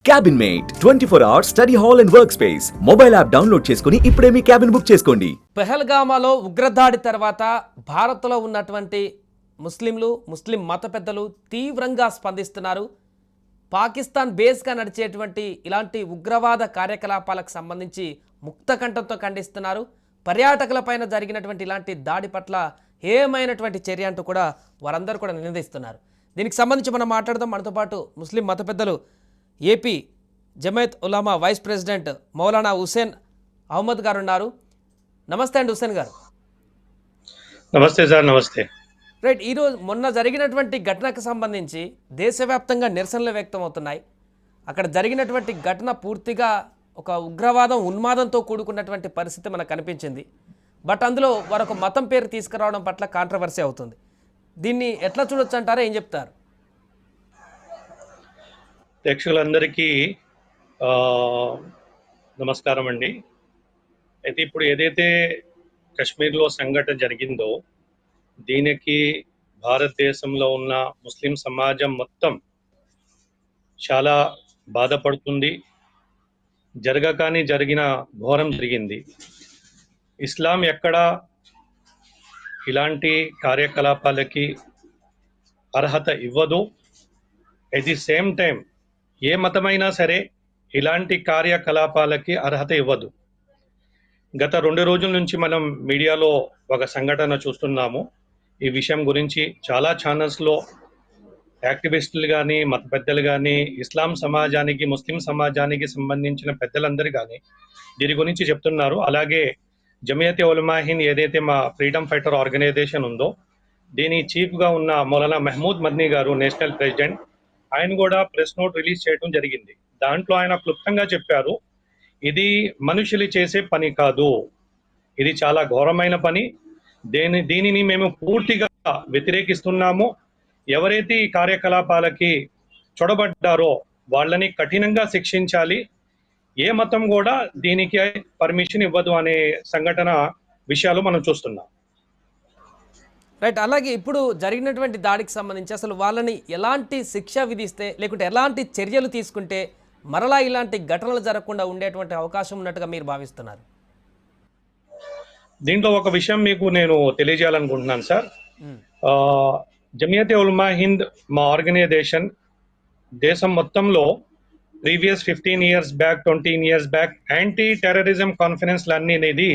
Cabin mate 24 hours study hall and work space mobile app download చేసుకుని ఇప్పుడే మీ cabin book చేసుకోండి. పెహల్గామాలో ఉగ్రదాడి తర్వాత భారత్లో ఉన్నటువంటి ముస్లిం మత పెద్దలు తీవ్రంగా స్పందిస్తున్నారు. పాకిస్తాన్ బేస్గా నడిచేటువంటి ఇలాంటి ఉగ్రవాద కార్యకలాపాలకు సంబంధించి ముక్త కంఠంతో ఖండిస్తున్నారు. పర్యాటకులపైన జరిగినటువంటి ఇలాంటి దాడి పట్ల ఏమైనటువంటి చర్య అంటూ కూడా వారందరూ కూడా నినదిస్తున్నారు. దీనికి సంబంధించి మనం మాట్లాడదాం. మనతో పాటు ముస్లిం మత పెద్దలు ఏపీ జమైయత్ ఉలమా వైస్ ప్రెసిడెంట్ మౌలానా హుసేన్ అహ్మద్ గారు ఉన్నారు. నమస్తే అండి హుసేన్ గారు. నమస్తే సార్. నమస్తే. రైట్, ఈరోజు మొన్న జరిగినటువంటి ఘటనకు సంబంధించి దేశవ్యాప్తంగా నిరసనలు వ్యక్తం అవుతున్నాయి. అక్కడ జరిగినటువంటి ఘటన పూర్తిగా ఒక ఉగ్రవాదం ఉన్మాదంతో కూడుకున్నటువంటి పరిస్థితి మనకు కనిపించింది. బట్ అందులో వారొక మతం పేరు తీసుకురావడం పట్ల కాంట్రవర్సీ అవుతుంది. దీన్ని ఎట్లా చూడొచ్చు అంటారా, ఏం చెప్తారు? ప్రేక్షకులందరికీ నమస్కారం అండి. అయితే ఇప్పుడు ఏదైతే కశ్మీర్లో సంఘటన జరిగిందో దీనికి భారతదేశంలో ఉన్న ముస్లిం సమాజం మొత్తం చాలా బాధపడుతుంది. జరగకాని జరిగిన ఘోరం జరిగింది. ఇస్లాం ఎక్కడా ఇలాంటి కార్యకలాపాలకి అర్హత ఇవ్వదు. ఎట్ ది సేమ్ టైం ఏ మతమైనా సరే ఇలాంటి కార్యకలాపాలకి అర్హత ఇవ్వదు. గత 2 రోజుల నుంచి మనం మీడియాలో ఒక సంఘటన చూస్తున్నాము. ఈ విషయం గురించి చాలా ఛానల్స్లో యాక్టివిస్టులు కానీ మత పెద్దలు కానీ ఇస్లాం సమాజానికి ముస్లిం సమాజానికి సంబంధించిన పెద్దలందరూ కానీ దీని గురించి చెప్తున్నారు. అలాగే జమియత్ ఉలమా హింద్ ఏదైతే మా ఫ్రీడమ్ ఫైటర్ ఆర్గనైజేషన్ ఉందో దీని చీఫ్గా ఉన్న మౌలానా మహమూద్ మద్నీ గారు నేషనల్ ప్రెసిడెంట్, ఆయన కూడా ప్రెస్ నోట్ రిలీజ్ చేయడం జరిగింది. దాంట్లో ఆయన క్లుప్తంగా చెప్పారు, ఇది మనుషులు చేసే పని కాదు, ఇది చాలా ఘోరమైన పని, దీనిని మేము పూర్తిగా వ్యతిరేకిస్తున్నాము. ఎవరైతే ఈ కార్యకలాపాలకి చొరబడ్డారో వాళ్ళని కఠినంగా శిక్షించాలి. ఏ మతం కూడా దీనికి పర్మిషన్ ఇవ్వదు అనే సంఘటన విషయాలు మనం చూస్తున్నాం. రైట్, అలాగే ఇప్పుడు జరిగినటువంటి దాడికి సంబంధించి అసలు వాళ్ళని ఎలాంటి శిక్ష విధిస్తే లేకుంటే ఎలాంటి చర్యలు తీసుకుంటే మరలా ఇలాంటి ఘటనలు జరగకుండా ఉండేటువంటి అవకాశం ఉన్నట్టుగా మీరు భావిస్తున్నారు? దీంట్లో ఒక విషయం మీకు నేను తెలియజేయాలనుకుంటున్నాను సార్. జమియత్ ఉలమా హింద్ మా ఆర్గనైజేషన్ దేశం మొత్తంలో previous 15 years back 20 years back anti terrorism conference అన్ని అనేది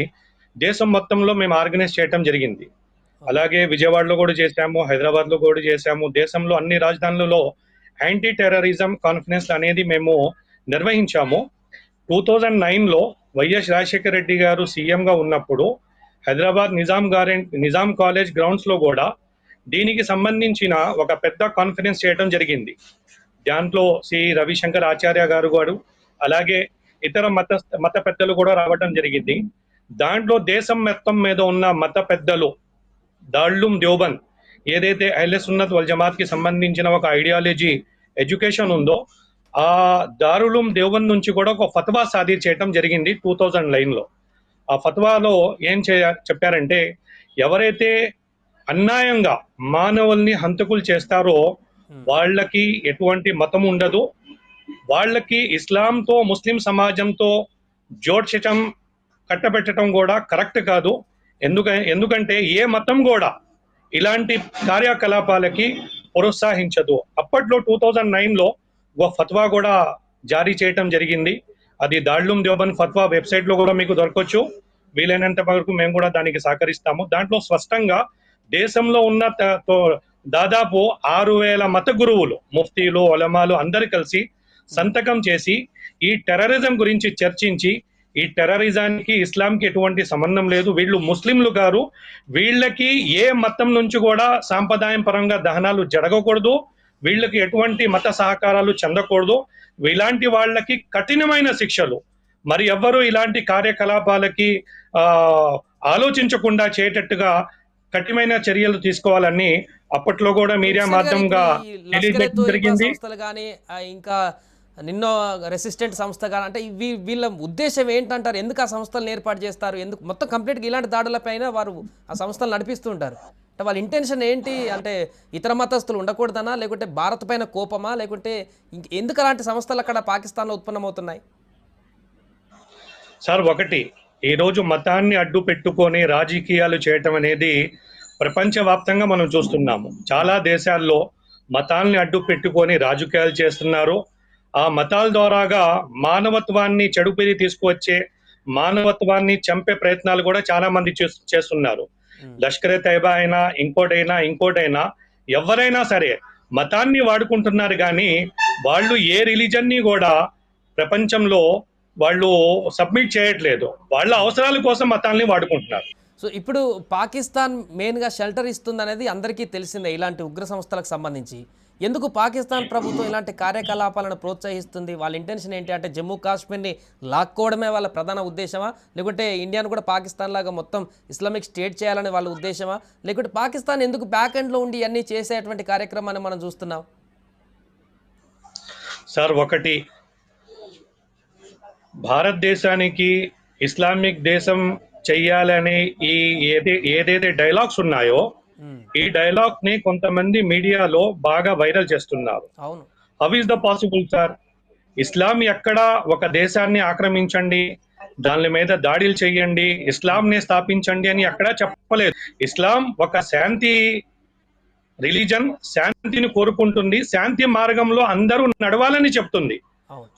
దేశం మొత్తంలో మేము ఆర్గనైజ్ చేయడం జరిగింది. అలాగే విజయవాడలో కూడా చేశాము, హైదరాబాద్లో కూడా చేశాము. దేశంలో అన్ని రాజధానులలో యాంటీ టెర్రరిజం కాన్ఫరెన్స్ అనేది మేము నిర్వహించాము. 2009లో వైఎస్ రాజశేఖర రెడ్డి గారు సీఎంగా ఉన్నప్పుడు హైదరాబాద్ నిజాం కాలేజ్ గ్రౌండ్స్లో కూడా దీనికి సంబంధించిన ఒక పెద్ద కాన్ఫరెన్స్ చేయడం జరిగింది. దాంట్లో శ్రీ రవిశంకర్ ఆచార్య గారు అలాగే ఇతర మత పెద్దలు కూడా రావడం జరిగింది. దాంట్లో దేశం మొత్తం మీద ఉన్న మత పెద్దలు దారుల్ దేవబంద్ ఏదైతే అహ్లే సున్నత్ వల్ జమాత్ కి సంబంధించిన ఒక ఐడియాలజీ ఎడ్యుకేషన్ ఉందో ఆ దారుల్ దేవబంద్ నుంచి కూడా ఒక ఫత్వా సాదీర్ చేయడం జరిగింది 2009లో. ఆ ఫత్వాలో ఏం చెప్పారంటే ఎవరైతే అన్యాయంగా మానవుల్ని హంతకులు చేస్తారో వాళ్ళకి ఎటువంటి మతం ఉండదు, వాళ్ళకి ఇస్లాంతో ముస్లిం సమాజంతో జోడ్చటం కట్టబెట్టడం కూడా కరెక్ట్ కాదు. ఎందుకంటే ఏ మతం కూడా ఇలాంటి కార్యకలాపాలకి ప్రోత్సహించదు. అప్పట్లో 2009లో ఒక ఫత్వా కూడా జారీ చేయటం జరిగింది. అది దారుల్ దేవబంద్ ఫత్వా వెబ్సైట్ లో కూడా మీకు దొరకవచ్చు. వీలైనంత వరకు మేము కూడా దానికి సహకరిస్తాము. దాంట్లో స్పష్టంగా దేశంలో ఉన్న దాదాపు 6,000 మత గురువులు, ముఫ్తీలు, ఉలమాలు అందరు కలిసి సంతకం చేసి ఈ టెర్రరిజం గురించి చర్చించి ఈ టెర్రరిజానికి ఇస్లాంకి ఎటువంటి సంబంధం లేదు, వీళ్ళు ముస్లింలు గారు, వీళ్ళకి ఏ మతం నుంచి కూడా సాంప్రదాయం పరంగా దహనాలు జరగకూడదు, వీళ్ళకి ఎటువంటి మత సహకారాలు చెందకూడదు, ఇలాంటి వాళ్ళకి కఠినమైన శిక్షలు, మరి ఎవ్వరూ ఇలాంటి కార్యకలాపాలకి ఆలోచించకుండా చేయటట్టుగా కఠినమైన చర్యలు తీసుకోవాలని అప్పట్లో కూడా మీడియా మాధ్యమంగా తెలియజేయడం జరిగింది. ఇంకా నిన్నో రెసిస్టెంట్ సంస్థ కానీ అంటే వీళ్ళ ఉద్దేశం ఏంటంటారు? ఎందుకు ఆ సంస్థలను ఏర్పాటు చేస్తారు? ఎందుకు మొత్తం కంప్లీట్గా ఇలాంటి దాడులపైన వారు ఆ సంస్థలు నడిపిస్తూ ఉంటారు? అంటే వాళ్ళ ఇంటెన్షన్ ఏంటి? అంటే ఇతర మతస్థులు ఉండకూడదనా, లేకుంటే భారత్ పైన కోపమా, లేకుంటే ఎందుకు అలాంటి సంస్థలు అక్కడ పాకిస్తాన్లో ఉత్పన్నమవుతున్నాయి? సార్ ఒకటి, ఈరోజు మతాన్ని అడ్డు పెట్టుకొని రాజకీయాలు చేయటం అనేది ప్రపంచవ్యాప్తంగా మనం చూస్తున్నాము. చాలా దేశాల్లో మతాల్ని అడ్డు పెట్టుకొని రాజకీయాలు చేస్తున్నారు. ఆ మతాల ద్వారాగా మానవత్వాన్ని చెడుపిది తీసుకువచ్చే, మానవత్వాన్ని చంపే ప్రయత్నాలు కూడా చాలా మంది చేస్తున్నారు. లష్కరే తైబా అయినా ఇంకోటైనా ఎవరైనా సరే మతాన్ని వాడుకుంటున్నారు కానీ వాళ్ళు ఏ రిలీజన్ ని కూడా ప్రపంచంలో వాళ్ళు సబ్మిట్ చేయట్లేదు. వాళ్ళ అవసరాల కోసం మతాల్ని వాడుకుంటున్నారు. సో ఇప్పుడు పాకిస్తాన్ మెయిన్గా షెల్టర్ ఇస్తుంది అనేది అందరికీ తెలిసిందే ఇలాంటి ఉగ్ర సంస్థలకు సంబంధించి. ఎందుకు పాకిస్తాన్ ప్రభుత్వం ఇలాంటి కార్యకలాపాలను ప్రోత్సహిస్తుంది? వాళ్ళ ఇంటెన్షన్ ఏంటి? అంటే జమ్మూ కాశ్మీర్ని లాక్కోవడమే వాళ్ళ ప్రధాన ఉద్దేశమా, లేకుంటే ఇండియాను కూడా పాకిస్తాన్ లాగా మొత్తం ఇస్లామిక్ స్టేట్ చేయాలని వాళ్ళ ఉద్దేశమా, లేకుంటే పాకిస్తాన్ ఎందుకు బ్యాక్ ఎండ్లో ఉండి అన్నీ చేసేటువంటి కార్యక్రమాన్ని మనం చూస్తున్నాం? సార్ ఒకటి, భారతదేశానికి ఇస్లామిక్ దేశం చెయ్యాలని ఏదైతే డైలాగ్స్ ఉన్నాయో ఈ డైలాగ్ ని కొంతమంది మీడియాలో బాగా వైరల్ చేస్తున్నారు. అవును. How is the possible sir? Islam ఎక్కడ ఒక దేశాన్ని ఆక్రమించండి, దాని మీద దాడులు చేయండి, ఇస్లాం ని స్థాపించండి అని ఎక్కడా చెప్పలేదు. ఇస్లాం ఒక శాంతి రిలీజన్, శాంతిని కోరుకుంటుంది, శాంతి మార్గంలో అందరూ నడవాలని చెప్తుంది.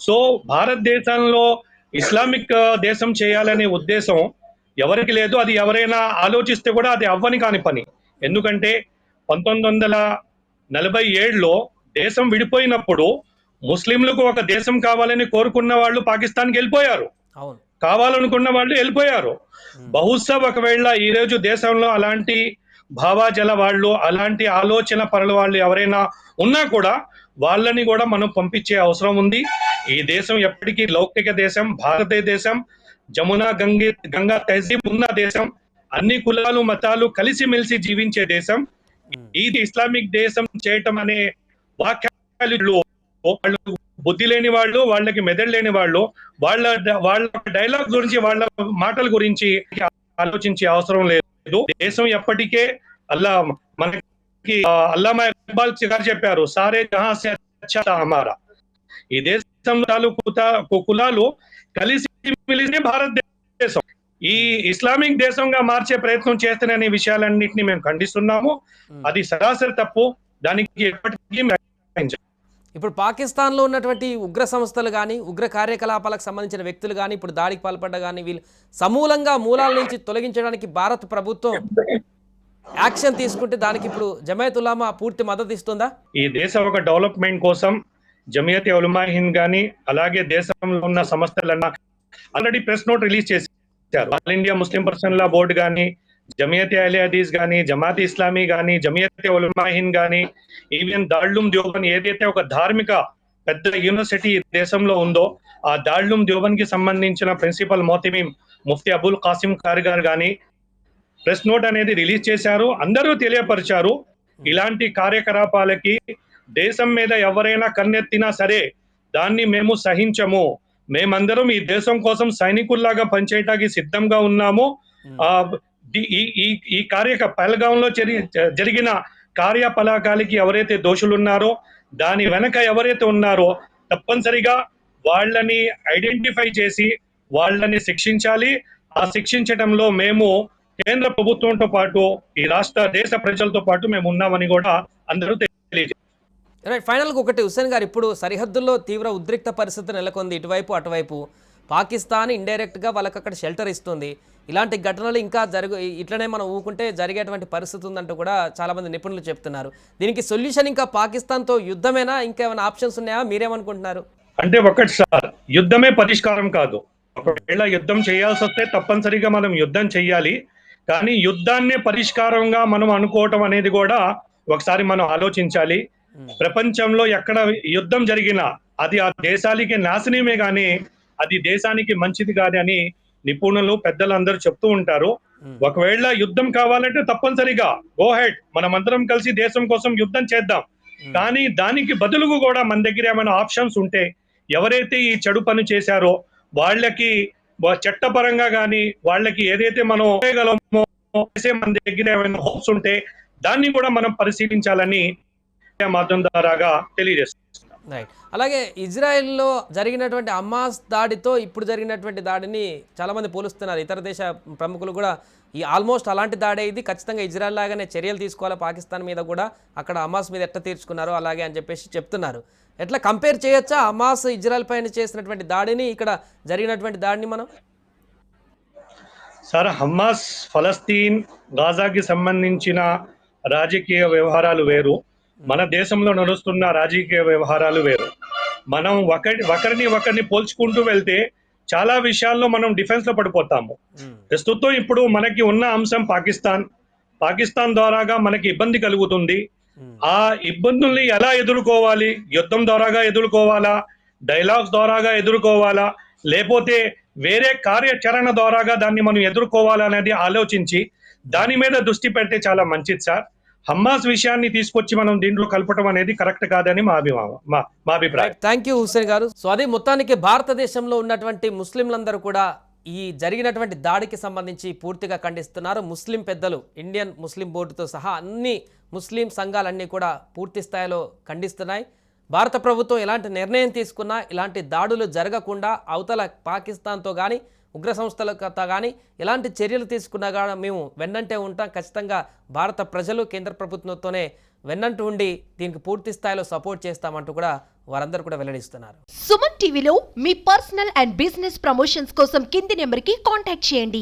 సో భారతదేశంలో ఇస్లామిక్ దేశం చేయాలనే ఉద్దేశం ఎవరికి లేదు. అది ఎవరైనా ఆలోచిస్తే కూడా అది అవ్వని కాని పని. ఎందుకంటే 1947లో దేశం విడిపోయినప్పుడు ముస్లింలకు ఒక దేశం కావాలని కోరుకున్న వాళ్ళు పాకిస్తాన్కి వెళ్ళిపోయారు, కావాలనుకున్న వాళ్ళు వెళ్ళిపోయారు. బహుశా ఒకవేళ ఈ రోజు దేశంలో అలాంటి భావాజల వాళ్ళు, అలాంటి ఆలోచన పరుల వాళ్ళు ఎవరైనా ఉన్నా కూడా వాళ్ళని కూడా మనం పంపించే అవసరం ఉంది. ఈ దేశం ఎప్పటికీ లౌకిక దేశం, భారతీయ దేశం, జమునా గంగా తహజీబ్ ఉన్న దేశం, అన్ని కులాలు మతాలు కలిసిమెలిసి జీవించే దేశం. ఇది ఇస్లామిక్ దేశం చేయటం అనే వాక్యాలు వాళ్ళు బుద్ధి లేని వాళ్ళు, వాళ్ళకి మెదడు లేని వాళ్ళు, వాళ్ళ డైలాగ్ గురించి, వాళ్ళ మాటల గురించి ఆలోచించే అవసరం లేదు. దేశం ఎప్పటికే మనకి అల్లామా ఇక్బాల్ గారు చెప్పారు, సారే జహాం సే అచ్చా హమారా. ఈ దేశంలో కులాలు కలిసి మెలిసి భారతదేశం ఈ ఇస్లామిక్ దేశంగా మార్చే ప్రయత్నం చేస్తున్న విషయాలన్నింటినీ మేము ఖండిస్తున్నాము. అది సరాసరి తప్పు. దానికి ఎప్పటికీ ఇప్పుడు పాకిస్తాన్లో ఉన్నటువంటి ఉగ్ర సంస్థలు కానీ, ఉగ్ర కార్యకలాపాలకు సంబంధించిన వ్యక్తులు కానీ, ఇప్పుడు దాడికి పాల్పడ్డ కానీ, వీళ్ళు సమూలంగా మూలాల నుంచి తొలగించడానికి భారత ప్రభుత్వం యాక్షన్ తీసుకుంటే దానికి ఇప్పుడు జమియత్ ఉలమా పూర్తి మద్దతు ఇస్తుందా? ఈ దేశం ఒక డెవలప్మెంట్ కోసం జమియత్ ఉలమా హింద్ కానీ, అలాగే దేశంలో ఉన్న సంస్థలన్నా ఆల్రెడీ ప్రెస్ నోట్ రిలీజ్ చేశారు. ఆల్ ఇండియా ముస్లిం పర్సనల్ లా బోర్డు కానీ, జమియత్ అహ్లే హదీస్ కానీ, జమాత్ ఇస్లామీ కానీ, జమియత్ ఉలమా హింద్ కానీ, ఈవెన్ దారుల్ దేవబంద్ ఏదైతే ఒక ధార్మిక పెద్ద యూనివర్సిటీ దేశంలో ఉందో ఆ దారుల్ దేవబంద్ కి సంబంధించిన ప్రిన్సిపల్ మోతిమీం ముఫ్తీ అబుల్ కాసిం ఖార్ గారు కానీ ప్రెస్ నోట్ అనేది రిలీజ్ చేశారు. అందరూ తెలియపరిచారు, ఇలాంటి కార్యకలాపాలకి దేశం మీద ఎవరైనా కన్నెత్తినా సరే దాన్ని మేము సహించము, మేమందరం ఈ దేశం కోసం సైనికుల్లాగా పనిచేయటానికి సిద్ధంగా ఉన్నాము. ఈ పహల్గాంలో జరిగిన కార్యకలాపాలకి ఎవరైతే దోషులున్నారో, దాని వెనక ఎవరైతే ఉన్నారో తప్పనిసరిగా వాళ్ళని ఐడెంటిఫై చేసి వాళ్ళని శిక్షించాలి. ఆ శిక్షించడంలో మేము కేంద్ర ప్రభుత్వంతో పాటు ఈ దేశ ప్రజలతో పాటు మేము ఉన్నామని కూడా అందరూ తెలియజేస్తారు. ఫైనల్గా ఒకటి హుస్సేన్ గారు, ఇప్పుడు సరిహద్దుల్లో తీవ్ర ఉద్రిక్త పరిస్థితి నెలకొంది, ఇటువైపు అటువైపు. పాకిస్తాన్ ఇండైరెక్ట్గా వాళ్ళకి అక్కడ షెల్టర్ ఇస్తుంది. ఇలాంటి ఘటనలు ఇంకా ఇట్లనే మనం ఊకుంటే జరిగేటువంటి పరిస్థితి ఉందంటూ కూడా చాలామంది నిపుణులు చెప్తున్నారు. దీనికి సొల్యూషన్ ఇంకా పాకిస్తాన్తో యుద్ధమేనా, ఇంకేమైనా ఆప్షన్స్ ఉన్నాయా? మీరేమనుకుంటున్నారు? అంటే ఒకటి సార్, యుద్ధమే పరిష్కారం కాదు. ఒకవేళ యుద్ధం చేయాల్సి వస్తే తప్పనిసరిగా మనం యుద్ధం చెయ్యాలి. కానీ యుద్ధాన్నే పరిష్కారంగా మనం అనుకోవటం అనేది కూడా ఒకసారి మనం ఆలోచించాలి. ప్రపంచంలో ఎక్కడ యుద్ధం జరిగినా అది ఆ దేశాలకి నాశనమే కానీ అది దేశానికి మంచిది కాదు అని నిపుణులు పెద్దలందరూ చెప్తూ ఉంటారు. ఒకవేళ యుద్ధం కావాలంటే తప్పనిసరిగా గో హెడ్, మనమందరం కలిసి దేశం కోసం యుద్ధం చేద్దాం. కానీ దానికి బదులుగా కూడా మన దగ్గర ఏమైనా ఆప్షన్స్ ఉంటే, ఎవరైతే ఈ చెడు పని చేశారో వాళ్ళకి చట్టపరంగా కానీ వాళ్ళకి ఏదైతే మనం చేయగలమో మన దగ్గర ఏమైనా హోప్స్ ఉంటే దాన్ని కూడా మనం పరిశీలించాలని మాధ్యమం ద్వారాగా తెలియజేస్తున్నాం. రైట్. అలాగే ఇజ్రాయెల్లో జరిగినటువంటి హమాస్ దాడితో ఇప్పుడు జరిగినటువంటి దాడిని చాలామంది పోలుస్తున్నారు. ఇతర దేశ ప్రముఖులు కూడా ఈ ఆల్మోస్ట్ అలాంటి దాడే ఇది, ఖచ్చితంగా ఇజ్రాయెల్ లాగానే చర్యలు తీసుకోవాలి పాకిస్తాన్ మీద కూడా, అక్కడ హమాస్ మీద ఎట్లా తీర్చుకున్నారో అలాగే అని చెప్పేసి చెప్తున్నారు. ఎట్లా కంపేర్ చేయొచ్చా హమాస్ ఇజ్రాయెల్ పైన చేసినటువంటి దాడిని ఇక్కడ జరిగినటువంటి దాడిని మనం? సార్, హమాస్ ఫలస్తీన్ గాజాకి సంబంధించిన రాజకీయ వ్యవహారాలు వేరు, మన దేశంలో నడుస్తున్న రాజకీయ వ్యవహారాలు వేరు. మనం ఒకరిని పోల్చుకుంటూ వెళ్తే చాలా విషయాల్లో మనం డిఫెన్స్ లో పడిపోతాము. ప్రస్తుతం ఇప్పుడు మనకి ఉన్న అంశం పాకిస్తాన్ ద్వారాగా మనకి ఇబ్బంది కలుగుతుంది. ఆ ఇబ్బందుల్ని ఎలా ఎదుర్కోవాలి? యుద్ధం ద్వారాగా ఎదుర్కోవాలా, డైలాగ్స్ ద్వారాగా ఎదుర్కోవాలా, లేకపోతే వేరే కార్యాచరణ ద్వారాగా దాన్ని మనం ఎదుర్కోవాలనేది ఆలోచించి దాని మీద దృష్టి పెడితే చాలా మంచిది సార్. హమాస్ విషయాన్ని తీసుకొచ్చి మనం దీంట్లో కలపడం అనేది కరెక్ట్ కాదని మా అభిప్రాయం. థ్యాంక్ యూ హుస్సేన్ గారు. సో అది మొత్తానికి భారతదేశంలో ఉన్నటువంటి ముస్లింలందరూ కూడా ఈ జరిగినటువంటి దాడికి సంబంధించి పూర్తిగా ఖండిస్తున్నారు. ముస్లిం పెద్దలు, ఇండియన్ ముస్లిం బోర్డుతో సహా అన్ని ముస్లిం సంఘాలన్నీ కూడా పూర్తి స్థాయిలో ఖండిస్తున్నాయి. భారత ప్రభుత్వం ఎలాంటి నిర్ణయం తీసుకున్నా ఇలాంటి దాడులు జరగకుండా అవతల పాకిస్తాన్తో కానీ ఉగ్ర సంస్థలతో కానీ ఎలాంటి చర్యలు తీసుకున్నా కానీ మేము వెన్నంటే ఉంటాం. ఖచ్చితంగా భారత ప్రజలు కేంద్ర ప్రభుత్వంతోనే వెన్నంటూ ఉండి దీనికి పూర్తి స్థాయిలో సపోర్ట్ చేస్తామంటూ కూడా వారందరూ కూడా వెల్లడిస్తున్నారు. సుమన్ టీవీలో మీ పర్సనల్ అండ్ బిజినెస్ ప్రమోషన్స్ కోసం కింది నెంబర్కి కాంటాక్ట్ చేయండి.